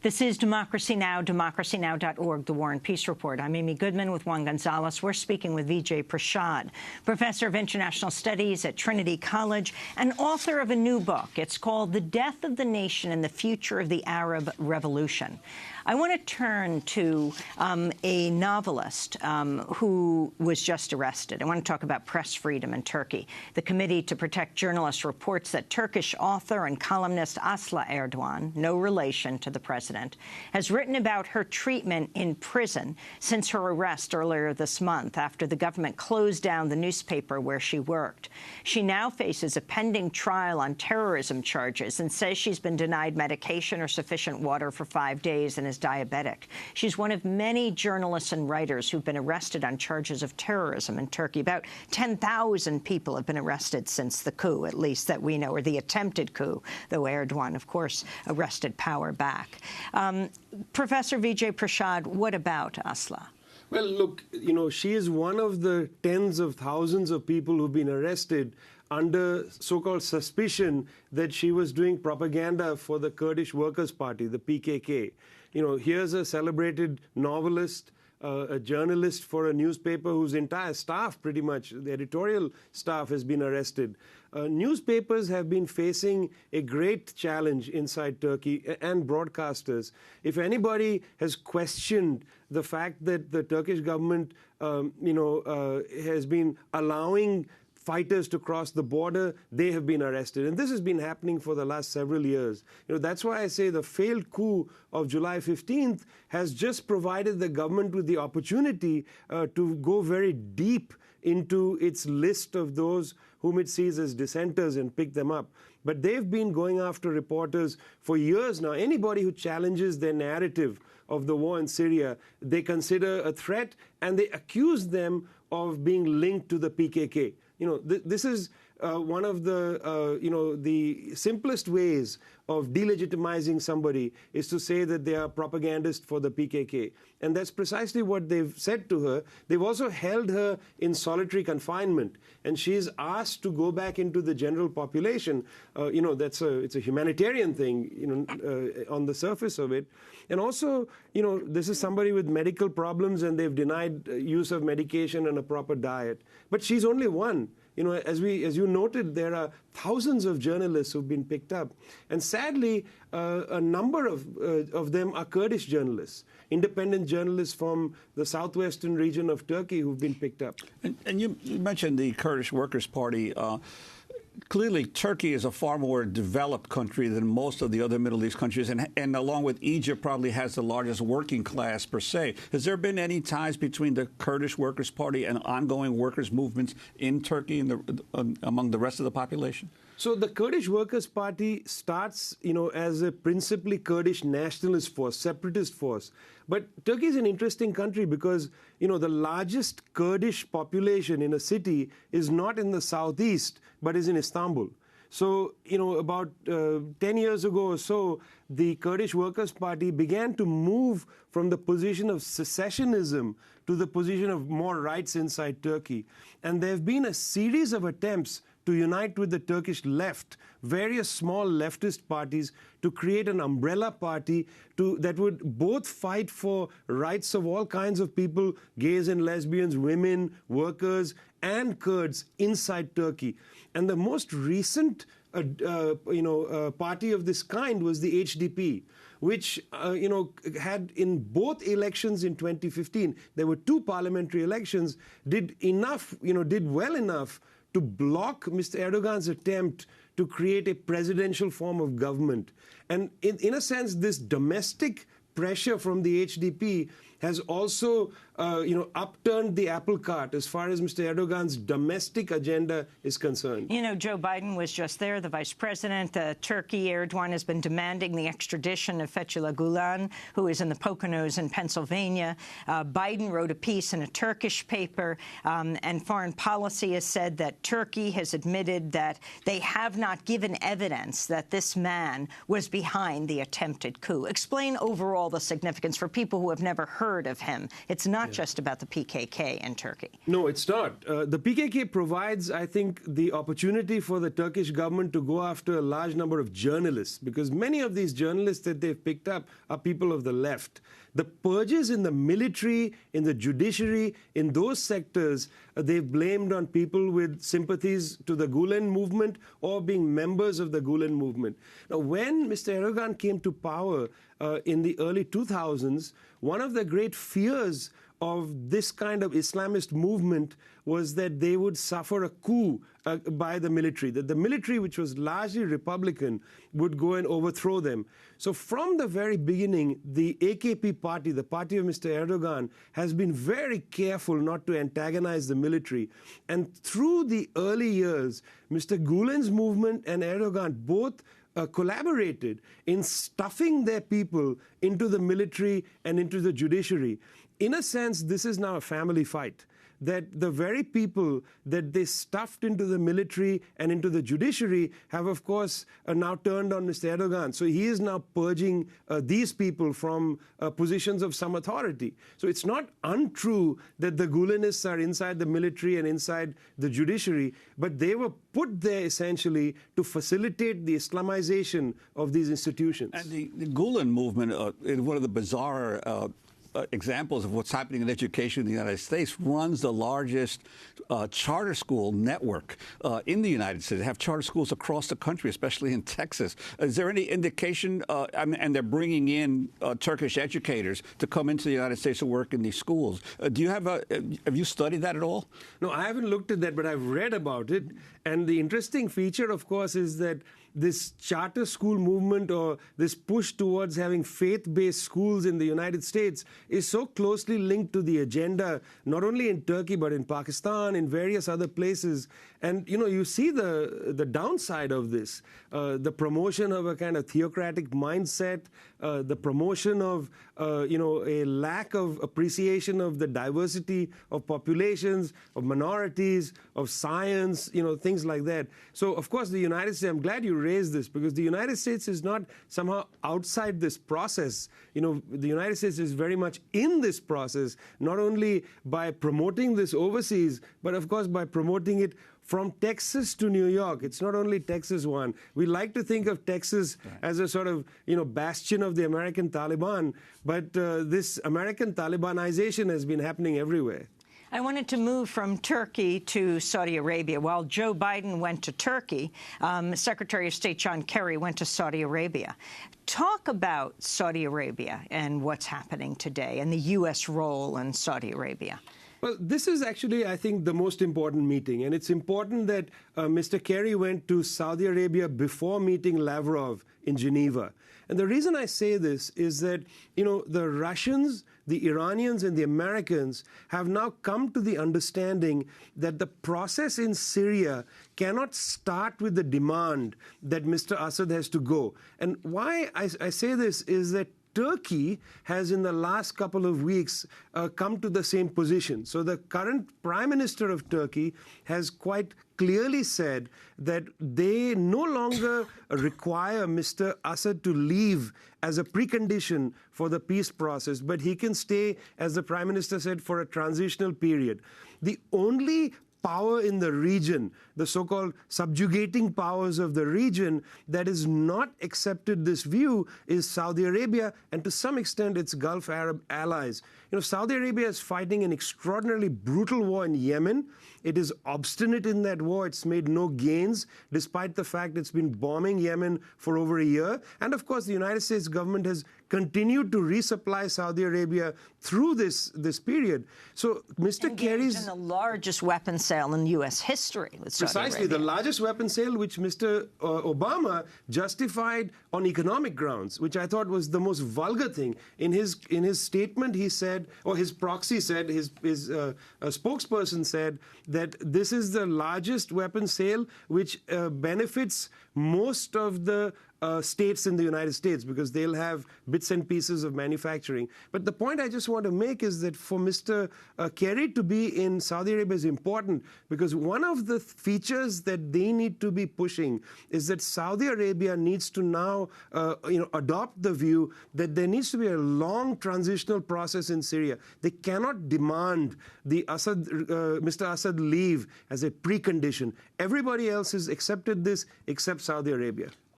This is Democracy Now!, democracynow.org, The War and Peace Report. I'm Amy Goodman with Juan Gonzalez. We're speaking with Vijay Prashad, professor of international studies at Trinity College and author of a new book. It's called The Death of the Nation and the Future of the Arab Revolution. I want to turn to a novelist who was just arrested. I want to talk about press freedom in Turkey. The Committee to Protect Journalists reports that Turkish author and columnist Aslı Erdoğan, no relation to the president, has written about her treatment in prison since her arrest earlier this month after the government closed down the newspaper where she worked. She now faces a pending trial on terrorism charges and says she's been denied medication or sufficient water for 5 days and is diabetic. She's one of many journalists and writers who've been arrested on charges of terrorism in Turkey. About 10,000 people have been arrested since the coup, at least that we know, or the attempted coup, though Erdogan, of course, wrested power back. Professor Vijay Prashad, what about Aslı? Well, look, she is one of the tens of thousands of people who've been arrested under so-called suspicion that she was doing propaganda for the Kurdish Workers' Party, the PKK. Here's a celebrated novelist, a journalist for a newspaper whose entire staff, pretty much, the editorial staff, has been arrested. Newspapers have been facing a great challenge inside Turkey and broadcasters. If anybody has questioned the fact that the Turkish government, has been allowing fighters to cross the border, they have been arrested. And this has been happening for the last several years. That's why I say the failed coup of July 15th has just provided the government with the opportunity to go very deep into its list of those whom it sees as dissenters and pick them up. But they've been going after reporters for years now. Anybody who challenges their narrative of the war in Syria, they consider a threat, and they accuse them of being linked to the PKK. This is one of the simplest ways of delegitimizing somebody is to say that they are propagandist for the PKK. And that's precisely what they've said to her. They've also held her in solitary confinement, and she's asked to go back into the general population. It's a humanitarian thing, on the surface of it. And also, this is somebody with medical problems, and they've denied use of medication and a proper diet. But she's only one. As you noted, there are thousands of journalists who've been picked up. And sadly, a number of them are Kurdish journalists, independent journalists from the southwestern region of Turkey who've been picked up. And you mentioned the Kurdish Workers' Party. Clearly, Turkey is a far more developed country than most of the other Middle East countries, and along with Egypt, probably has the largest working class per se. Has there been any ties between the Kurdish Workers' Party and ongoing workers' movements in Turkey and among the rest of the population? So the Kurdish Workers' Party starts, as a principally Kurdish nationalist force, separatist force. But Turkey is an interesting country because, the largest Kurdish population in a city is not in the southeast, but is in Istanbul. So, about 10 years ago or so, the Kurdish Workers' Party began to move from the position of secessionism to the position of more rights inside Turkey. And there have been a series of attempts to unite with the Turkish left, various small leftist parties, to create an umbrella party that would both fight for rights of all kinds of people, gays and lesbians, women, workers, and Kurds inside Turkey. And the most recent party of this kind was the HDP, which, had in both elections in 2015, there were 2 parliamentary elections, did well enough to block Mr. Erdogan's attempt to create a presidential form of government. And in a sense, this domestic pressure from the HDP has also, upturned the apple cart as far as Mr. Erdogan's domestic agenda is concerned. Joe Biden was just there, the vice president. Turkey, Erdogan has been demanding the extradition of Fethullah Gulen, who is in the Poconos in Pennsylvania. Biden wrote a piece in a Turkish paper, and Foreign Policy has said that Turkey has admitted that they have not given evidence that this man was behind the attempted coup. Explain overall the significance for people who have never heard heard of him. It's not just about the PKK in Turkey. No, it's not. The PKK provides, I think, the opportunity for the Turkish government to go after a large number of journalists, because many of these journalists that they've picked up are people of the left. The purges in the military, in the judiciary, in those sectors, they've blamed on people with sympathies to the Gulen movement or being members of the Gulen movement. Now, when Mr. Erdogan came to power in the early 2000s, one of the great fears of this kind of Islamist movement was that they would suffer a coup by the military, that the military, which was largely Republican, would go and overthrow them. So from the very beginning, the AKP party, the party of Mr. Erdogan, has been very careful not to antagonize the military. And through the early years, Mr. Gulen's movement and Erdogan both collaborated in stuffing their people into the military and into the judiciary. In a sense, this is now a family fight, that the very people that they stuffed into the military and into the judiciary have, of course, now turned on Mr. Erdogan. So he is now purging these people from positions of some authority. So it's not untrue that the Gulenists are inside the military and inside the judiciary, but they were put there essentially to facilitate the Islamization of these institutions. And the Gulen movement is one of the bizarre examples of what's happening in education in the United States, runs the largest charter school network in the United States. They have charter schools across the country, especially in Texas. Is there any indication, and they're bringing in Turkish educators to come into the United States to work in these schools. Do you have you studied that at all? No, I haven't looked at that, but I've read about it. And the interesting feature, of course, is that this charter school movement, or this push towards having faith-based schools in the United States, is so closely linked to the agenda, not only in Turkey, but in Pakistan, in various other places. And, you know, you see the downside of this, the promotion of a kind of theocratic mindset, the promotion of, a lack of appreciation of the diversity of populations, of minorities, of science, things like that. So, of course, the United States, I'm glad you raised this, because the United States is not somehow outside this process. The United States is very much in this process, not only by promoting this overseas, but, of course, by promoting it from Texas to New York. It's not only Texas one. We like to think of Texas as a sort of, bastion of the American Taliban, but this American Talibanization has been happening everywhere. I wanted to move from Turkey to Saudi Arabia. While Joe Biden went to Turkey, Secretary of State John Kerry went to Saudi Arabia. Talk about Saudi Arabia and what's happening today and the U.S. role in Saudi Arabia. Well, this is actually, I think, the most important meeting. And it's important that Mr. Kerry went to Saudi Arabia before meeting Lavrov in Geneva. And the reason I say this is that, the Russians, the Iranians, and the Americans have now come to the understanding that the process in Syria cannot start with the demand that Mr. Assad has to go. And why I say this is that Turkey has, in the last couple of weeks, come to the same position. So the current Prime Minister of Turkey has quite clearly said that they no longer require Mr. Assad to leave as a precondition for the peace process, but he can stay, as the Prime Minister said, for a transitional period. The only power in the region, the so-called subjugating powers of the region that has not accepted this view is Saudi Arabia and to some extent its Gulf Arab allies. Saudi Arabia is fighting an extraordinarily brutal war in Yemen. It is obstinate in that war. It's made no gains, despite the fact it's been bombing Yemen for over a year. And of course, the United States government has continued to resupply Saudi Arabia through this period. So Mr. Kerry's... in the largest weapons sale in U.S. history with Saudi Precisely, Arabia. the largest weapons sale, which Mr. Obama justified on economic grounds, which I thought was the most vulgar thing. In his statement, he said, or his proxy said, his spokesperson said that this is the largest weapons sale which benefits most of the states in the United States because they'll have bits and pieces of manufacturing. But the point I just want to make is that for Mr. Kerry to be in Saudi Arabia is important because one of the features that they need to be pushing is that Saudi Arabia needs to now adopt the view that there needs to be a long transitional process in Syria. They cannot demand the Mr. Assad leave as a precondition. Everybody else has accepted this except Saudi Arabia.